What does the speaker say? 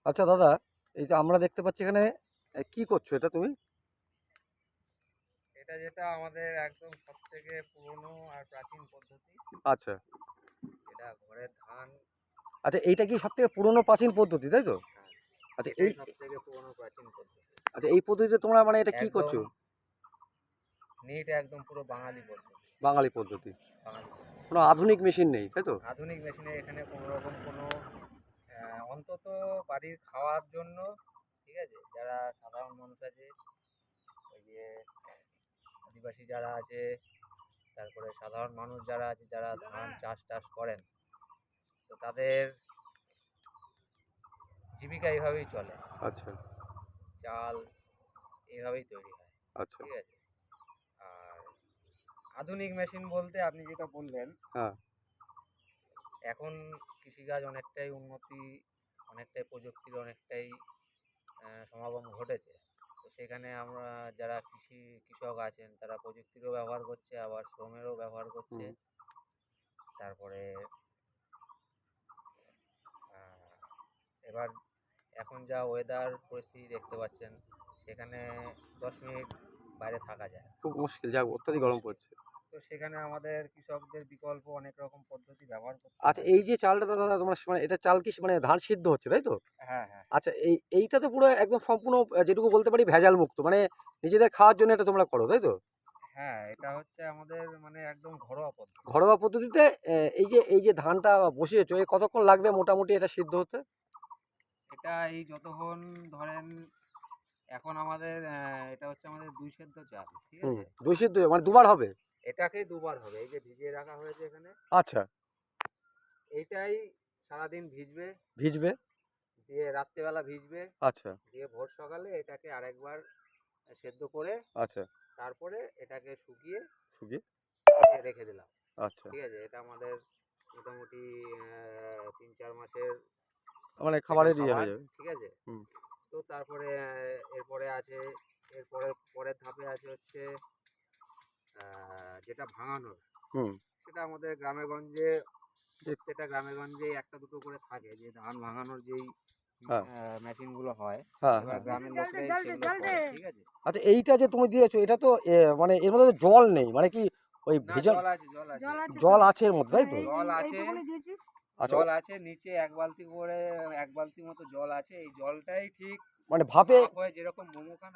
আচ্ছা দাদা, এই যে আমরা দেখতে পাচ্ছি এখানে কি করছো এটা তুমি? এটা যেটা আমাদের একদম সবথেকে পুরনো আর প্রাচীন পদ্ধতি। আচ্ছা। এটা ঘরের ধান। আচ্ছা, এইটা কি সবথেকে পুরনো প্রাচীন পদ্ধতি, তাই তো? হ্যাঁ, আচ্ছা এটাই এই সবথেকে পুরনো প্রাচীন পদ্ধতি। আচ্ছা এই পদ্ধতিতে তোমরা মানে এটা কি একদম করছো? নিট, একদম পুরো বাঙালি পদ্ধতি। বাঙালি পদ্ধতি। বাঙালি পদ্ধতি। কোনো আধুনিক মেশিন নেই, তাই তো? আধুনিক মেশিনে এখানে কোনো রকম কোনো অন্তত বাড়ির খাওয়ার জন্য, ঠিক আছে, যারা সাধারণ মানুষ আছে, ওই যে আদিবাসী যারা আছে, তারপরে সাধারণ মানুষ যারা আছে, যারা ধান চাষ টাস করেন, তো তাদের জীবিকা এইভাবেই চলে। আচ্ছা, চাল এইভাবেই তৈরি হয়, আচ্ছা। ঠিক আছে। আর আধুনিক মেশিন বলতে আপনি যেটা বললেন, হ্যাঁ, এখন কৃষিকাজ অনেকটাই উন্নতি, অনেকটাই প্রযুক্তির অনেকটাই সমাগম ঘটেছে। তো সেখানে আমরা যারা কৃষক আছেন, তারা প্রযুক্তিরও ব্যবহার করছে, আবার শ্রমেরও ব্যবহার করছে। হুম। তারপরে আহ, এবার এখন যা ওয়েদার পরিস্থিতি দেখতে পাচ্ছেন, সেখানে 10 মিনিট বাইরে থাকা যায়, খুব মুশকিল, যা খুব অত্যাধিক গরম মুশকিল। পড়ছে। তো সেখানে আমাদের কৃষকদের বিকল্প অনেক রকম পদ্ধতি ব্যবহার করতে আচ্ছা হয়। এই যে চালটা দাদা তোমরা মানে এটা চাল কি মানে ধান সিদ্ধ হচ্ছে, তাই তো? হ্যাঁ, হ্যাঁ, আচ্ছা এইটা তো পুরো একদম সম্পূর্ণ যেটুকু বলতে পারি ভেজাল মুক্ত। মানে নিজেদের খাওয়ার জন্য এটা তোমরা করো, তাই তো? হ্যাঁ, এটা হচ্ছে আমাদের মানে একদম ঘরোয়া পদ্ধতি। ঘরোয়া পদ্ধতিতে এই যে ধানটা বসিয়েছো, কতক্ষণ লাগবে মোটামুটি এটা সিদ্ধ হতে? এটা এই যতক্ষণ ধরেন, এখন আমাদের এটা হচ্ছে আমাদের ২ সেদ্ধ চাল, ঠিক হুম, আছে? ২ সিদ্ধ মানে দুবার হবে? এটাকেই দুবার হবে। এই যে ভিজিয়ে রাখা হয়েছে এখানে, আচ্ছা, এইটাই সারাদিন ভিজবে, ভিজবে? দিয়ে রাত্রেবেলা ভিজবে, আচ্ছা, দিয়ে ভোর সকালে এটাকে আরেকবার সেদ্ধ করে, আচ্ছা, তারপরে এটাকে শুকিয়ে শুকিয়ে? রেখে দিলাম। আচ্ছা। ঠিক আছে? এটা আমাদের মোটামুটি ৩-৪ মাসের মানে পেটের খাবারের ইয়ে খাবার, হয়ে যাবে। ঠিক আছে? হুম, তো তারপরে এরপরে আছে, পরের ধাপে আছে হচ্ছে যেটা ভাঙানোর। হুম। সেটা আমাদের গ্রামে-গঞ্জে, যে প্রত্যেকটা গ্রামে-গঞ্জেই ১ টা ২ টো করে থাকে, যে ধান ভাঙানোর যেই হ্যাঁ, মেশিনগুলো হয়। হ্যাঁ, এবার হ্যাঁ। গ্রামের লোকরাই সেগুলো করে, ঠিক আছে? আচ্ছা এইটা যে তুমি দিয়েছো এটা তো মানে এর মধ্যে তো জল নেই। মানে কি ওই না, ভেজা জল আছে, জল আছে। জল আছে এর মধ্যে, তাই তো? জল আছে, আচ্ছা জল আছে। নিচে ১ বালতি করে, ১ বালতি মতো জল আছে। এই জলটাই ঠিক মানে ভাপে ভাপ হয়ে যেরকম মোমো খান